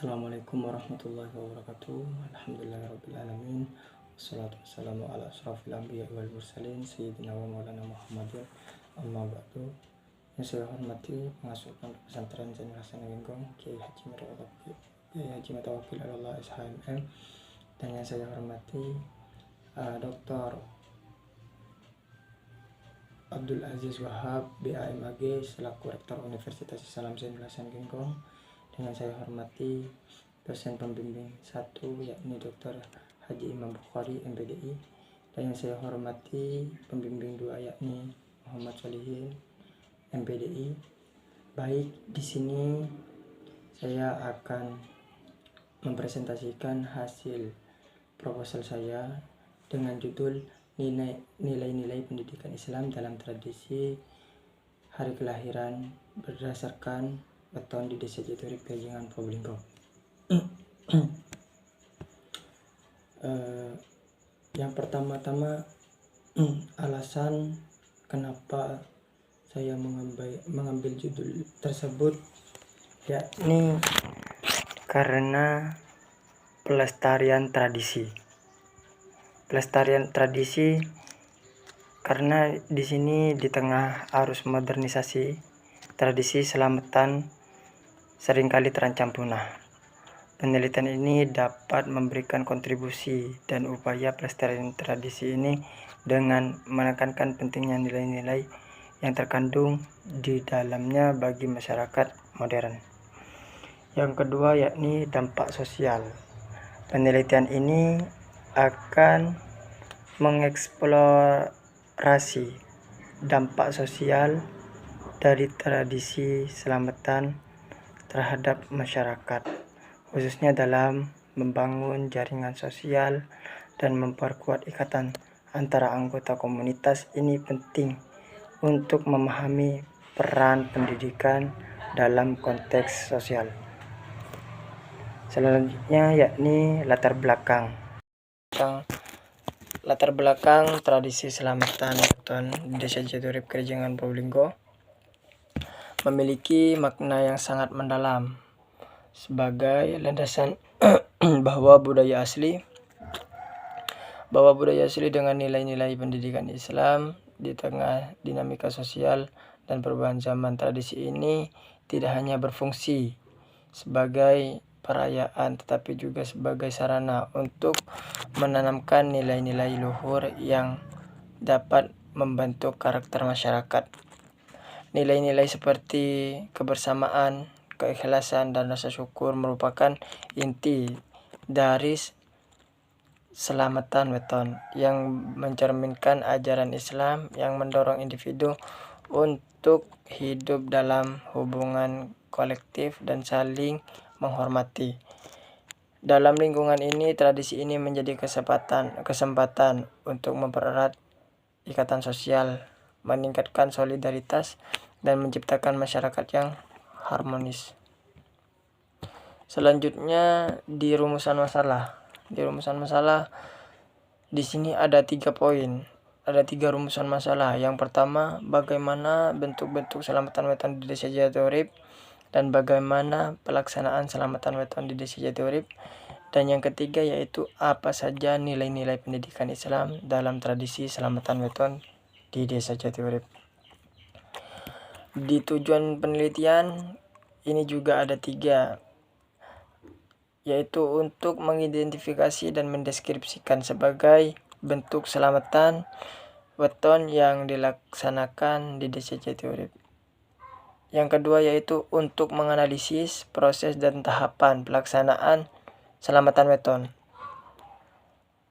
Assalamualaikum warahmatullahi wabarakatuh. Alhamdulillahirrabbilalamin. Wassalatu wassalamu ala asrafil anbiya wal mursalin sayyidina wa maulana Muhammadin. Amma ba'du. Yang saya hormati pengasuh Pondok Pesantren Zainul Hasan Genggong, Kiai Haji Mutawakil Allah SHMM, dan yang saya hormati Dr. Abdul Aziz Wahab BAMAG selaku Rektor Universitas Islam Zainul Hasan Genggong. Dengan saya hormati dosen pembimbing 1 yakni Dr. Haji Imam Bukhari MPDI, dan yang saya hormati pembimbing 2 yakni Muhammad Solihin MPDI. Baik, di sini saya akan mempresentasikan hasil proposal saya dengan judul nilai-nilai pendidikan Islam dalam tradisi hari kelahiran berdasarkan weton di Desa Jatiurip Kajengan Probolinggo. Yang pertama-tama, alasan kenapa saya mengambil judul tersebut yakni karena pelestarian tradisi. Pelestarian tradisi karena di sini di tengah arus modernisasi, tradisi selamatan seringkali terancam punah. Penelitian ini dapat memberikan kontribusi dan upaya pelestarian tradisi ini dengan menekankan pentingnya nilai-nilai yang terkandung di dalamnya bagi masyarakat modern. Yang kedua yakni dampak sosial. Penelitian ini akan mengeksplorasi dampak sosial dari tradisi selamatan terhadap masyarakat, khususnya dalam membangun jaringan sosial dan memperkuat ikatan antara anggota komunitas. Ini penting untuk memahami peran pendidikan dalam konteks sosial. Selanjutnya yakni latar belakang tradisi selamatan weton Desa Jatiurip Kajengan Probolinggo memiliki makna yang sangat mendalam sebagai landasan bahwa budaya asli dengan nilai-nilai pendidikan Islam di tengah dinamika sosial dan perubahan zaman. Tradisi ini tidak hanya berfungsi sebagai perayaan tetapi juga sebagai sarana untuk menanamkan nilai-nilai luhur yang dapat membentuk karakter masyarakat. Nilai-nilai seperti kebersamaan, keikhlasan, dan rasa syukur merupakan inti dari selamatan weton yang mencerminkan ajaran Islam yang mendorong individu untuk hidup dalam hubungan kolektif dan saling menghormati. Dalam lingkungan ini, tradisi ini menjadi kesempatan untuk mempererat ikatan sosial, meningkatkan solidaritas, dan menciptakan masyarakat yang harmonis. Selanjutnya di rumusan masalah. Di sini ada 3 poin. Ada 3 rumusan masalah. Yang pertama, bagaimana bentuk-bentuk selamatan weton di Desa Jatiurip dan bagaimana pelaksanaan selamatan weton di Desa Jatiurip. Dan yang ketiga yaitu apa saja nilai-nilai pendidikan Islam dalam tradisi selamatan weton di Desa Jatiurip. Di tujuan penelitian ini juga ada 3, yaitu untuk mengidentifikasi dan mendeskripsikan sebagai bentuk selamatan weton yang dilaksanakan di Desa Jatiurip. Yang kedua yaitu untuk menganalisis proses dan tahapan pelaksanaan selamatan weton,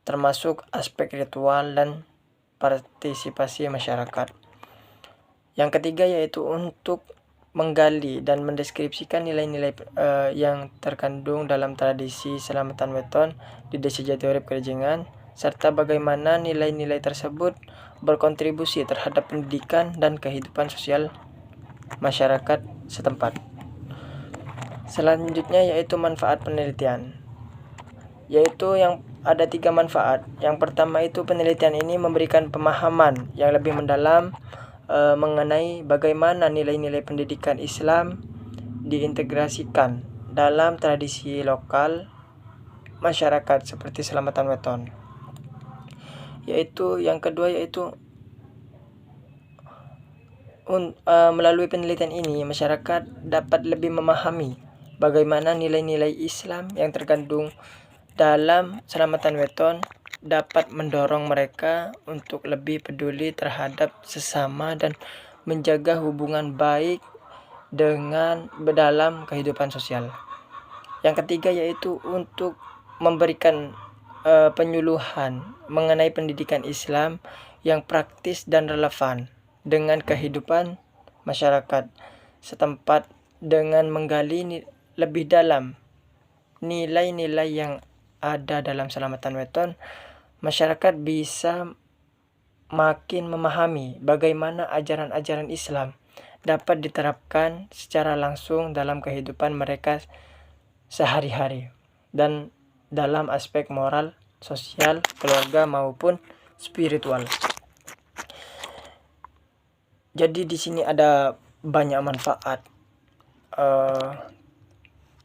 termasuk aspek ritual dan partisipasi masyarakat. Yang ketiga yaitu untuk menggali dan mendeskripsikan nilai-nilai yang terkandung dalam tradisi selamatan weton di Desa Jatiurip Kajengan, serta bagaimana nilai-nilai tersebut berkontribusi terhadap pendidikan dan kehidupan sosial masyarakat setempat. Selanjutnya yaitu manfaat penelitian, yaitu yang ada 3 manfaat. Yang pertama itu penelitian ini memberikan pemahaman yang lebih mendalam mengenai bagaimana nilai-nilai pendidikan Islam diintegrasikan dalam tradisi lokal masyarakat seperti Selamatan Weton. Yaitu yang kedua yaitu melalui penelitian ini masyarakat dapat lebih memahami bagaimana nilai-nilai Islam yang terkandung dalam Selamatan Weton dapat mendorong mereka untuk lebih peduli terhadap sesama dan menjaga hubungan baik dengan dalam kehidupan sosial. Yang ketiga yaitu untuk memberikan penyuluhan mengenai pendidikan Islam yang praktis dan relevan dengan kehidupan masyarakat setempat dengan menggali lebih dalam nilai-nilai yang ada dalam Selamatan Weton. Masyarakat bisa makin memahami bagaimana ajaran-ajaran Islam dapat diterapkan secara langsung dalam kehidupan mereka sehari-hari dan dalam aspek moral, sosial, keluarga maupun spiritual. Jadi di sini ada banyak manfaat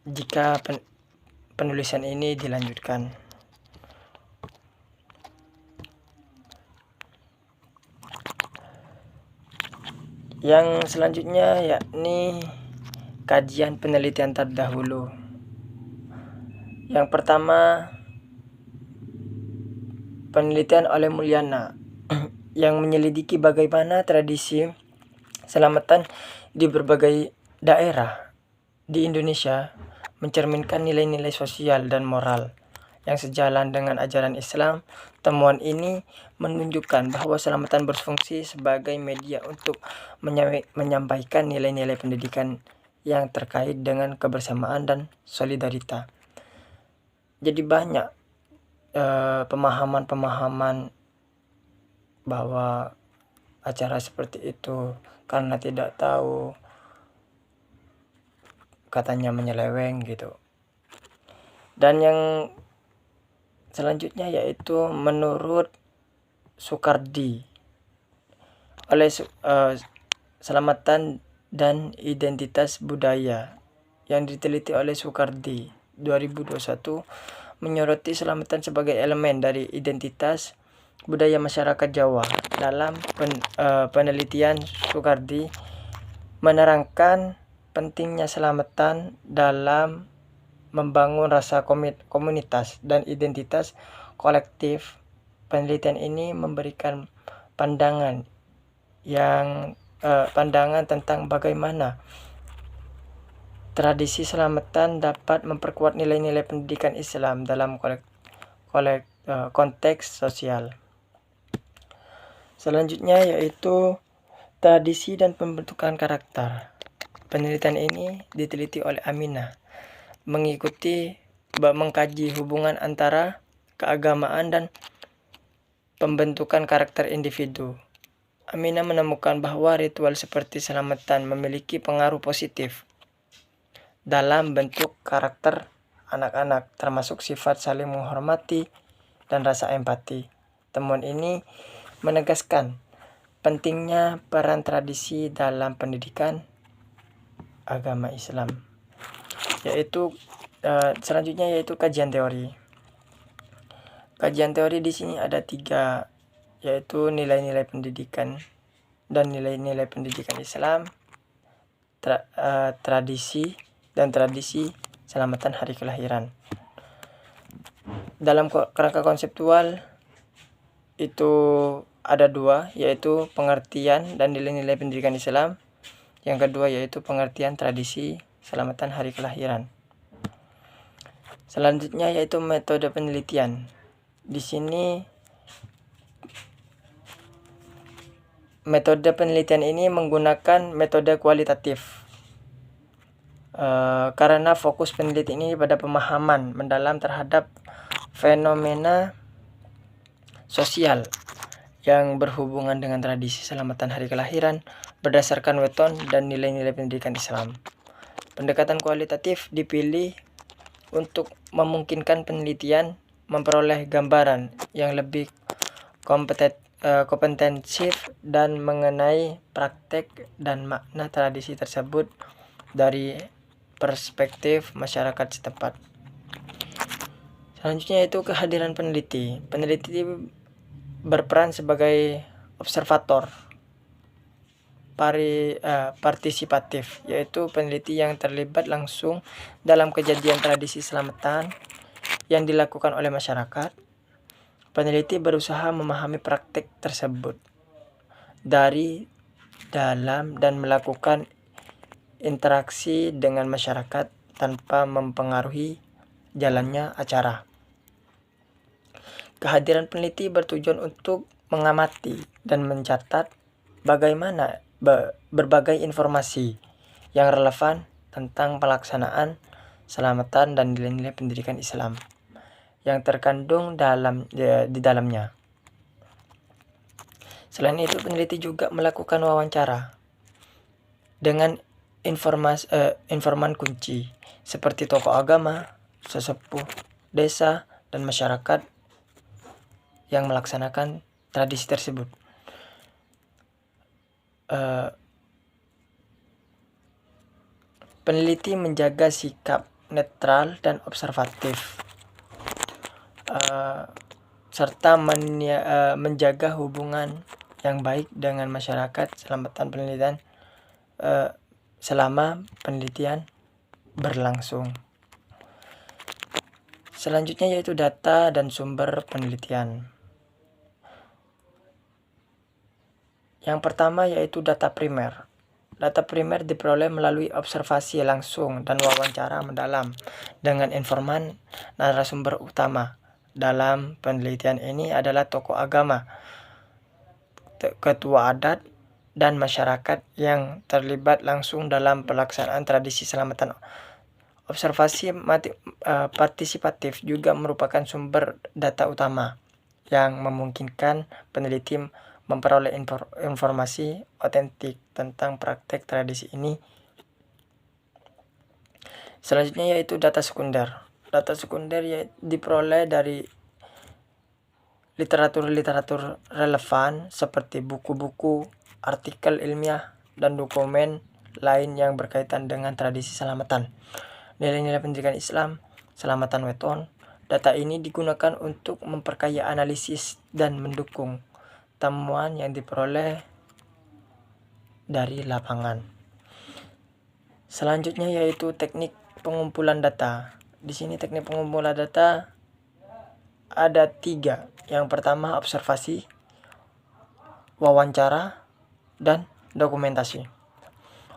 jika penulisan ini dilanjutkan. Yang selanjutnya yakni kajian penelitian terdahulu. Yang pertama, penelitian oleh Mulyana yang menyelidiki bagaimana tradisi selamatan di berbagai daerah di Indonesia mencerminkan nilai-nilai sosial dan moral yang sejalan dengan ajaran Islam. Temuan ini menunjukkan bahwa selamatan berfungsi sebagai media untuk menyampaikan nilai-nilai pendidikan yang terkait dengan kebersamaan dan solidaritas. Jadi banyak pemahaman-pemahaman bahwa acara seperti itu karena tidak tahu katanya menyeleweng gitu. Dan yang selanjutnya yaitu menurut Soekardi oleh selamatan dan identitas budaya yang diteliti oleh Soekardi 2021 menyoroti selamatan sebagai elemen dari identitas budaya masyarakat Jawa. Dalam penelitian Soekardi menerangkan pentingnya selamatan dalam membangun rasa komunitas dan identitas kolektif. Penelitian ini memberikan pandangan tentang bagaimana tradisi selamatan dapat memperkuat nilai-nilai pendidikan Islam dalam konteks sosial. Selanjutnya yaitu tradisi dan pembentukan karakter. Penelitian ini diteliti oleh Aminah mengkaji hubungan antara keagamaan dan pembentukan karakter individu. Aminah menemukan bahwa ritual seperti selamatan memiliki pengaruh positif dalam bentuk karakter anak-anak, termasuk sifat saling menghormati dan rasa empati. Temuan ini menegaskan pentingnya peran tradisi dalam pendidikan agama Islam. Selanjutnya yaitu kajian teori. Kajian teori di sini ada 3, yaitu nilai-nilai pendidikan dan nilai-nilai pendidikan Islam, tradisi selamatan hari kelahiran. Dalam kerangka konseptual itu ada 2, yaitu pengertian dan nilai-nilai pendidikan Islam. Yang kedua yaitu pengertian tradisi selamatan hari kelahiran. Selanjutnya yaitu metode penelitian. Di sini metode penelitian ini menggunakan metode kualitatif karena fokus penelitian ini pada pemahaman mendalam terhadap fenomena sosial yang berhubungan dengan tradisi selamatan hari kelahiran berdasarkan weton dan nilai-nilai pendidikan Islam. Pendekatan kualitatif dipilih untuk memungkinkan penelitian memperoleh gambaran yang lebih kompetensif dan mengenai praktek dan makna tradisi tersebut dari perspektif masyarakat setempat. Selanjutnya yaitu kehadiran peneliti. Peneliti berperan sebagai observator partisipatif, yaitu peneliti yang terlibat langsung dalam kejadian tradisi selamatan yang dilakukan oleh masyarakat. Peneliti berusaha memahami praktik tersebut dari dalam dan melakukan interaksi dengan masyarakat tanpa mempengaruhi jalannya acara. Kehadiran peneliti bertujuan untuk mengamati dan mencatat bagaimana berbagai informasi yang relevan tentang pelaksanaan selamatan dan nilai-nilai pendidikan Islam yang terkandung di dalamnya. Selain itu, peneliti juga melakukan wawancara dengan informan kunci seperti tokoh agama, sesepuh desa, dan masyarakat yang melaksanakan tradisi tersebut. Peneliti menjaga sikap netral dan observatif, serta menjaga hubungan yang baik dengan masyarakat selama penelitian berlangsung. Selanjutnya yaitu data dan sumber penelitian. Yang pertama yaitu data primer. Data primer diperoleh melalui observasi langsung dan wawancara mendalam dengan informan. Narasumber utama dalam penelitian ini adalah tokoh agama, ketua adat, dan masyarakat yang terlibat langsung dalam pelaksanaan tradisi selamatan. Observasi partisipatif juga merupakan sumber data utama yang memungkinkan peneliti memperoleh informasi otentik tentang praktek tradisi ini. Selanjutnya yaitu data sekunder. Data sekunder diperoleh dari literatur relevan seperti buku-buku, artikel ilmiah, dan dokumen lain yang berkaitan dengan tradisi selamatan. Nilai-nilai pendidikan Islam, selamatan weton. Data ini digunakan untuk memperkaya analisis dan mendukung temuan yang diperoleh dari lapangan. Selanjutnya yaitu teknik pengumpulan data. Di sini teknik pengumpulan data ada 3. Yang pertama observasi, wawancara, dan dokumentasi.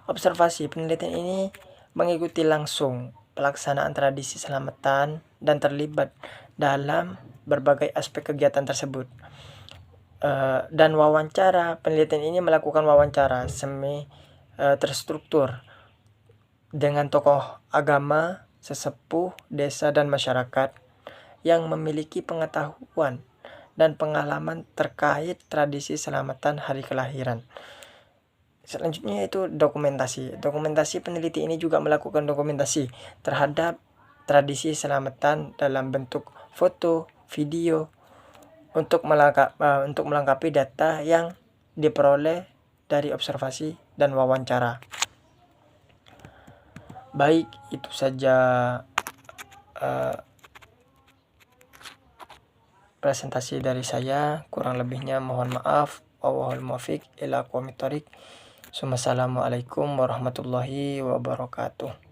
Observasi, penelitian ini mengikuti langsung pelaksanaan tradisi selamatan dan terlibat dalam berbagai aspek kegiatan tersebut. Dan wawancara, penelitian ini melakukan wawancara semi terstruktur dengan tokoh agama, sesepuh desa, dan masyarakat yang memiliki pengetahuan dan pengalaman terkait tradisi selamatan hari kelahiran. Selanjutnya yaitu dokumentasi. Dokumentasi, peneliti ini juga melakukan dokumentasi terhadap tradisi selamatan dalam bentuk foto, video, untuk melengkapi data yang diperoleh dari observasi dan wawancara. Baik, itu saja presentasi dari saya. Kurang lebihnya mohon maaf. Wallahul muwaffiq ila aqwamit thoriq. Wassalamualaikum warahmatullahi wabarakatuh.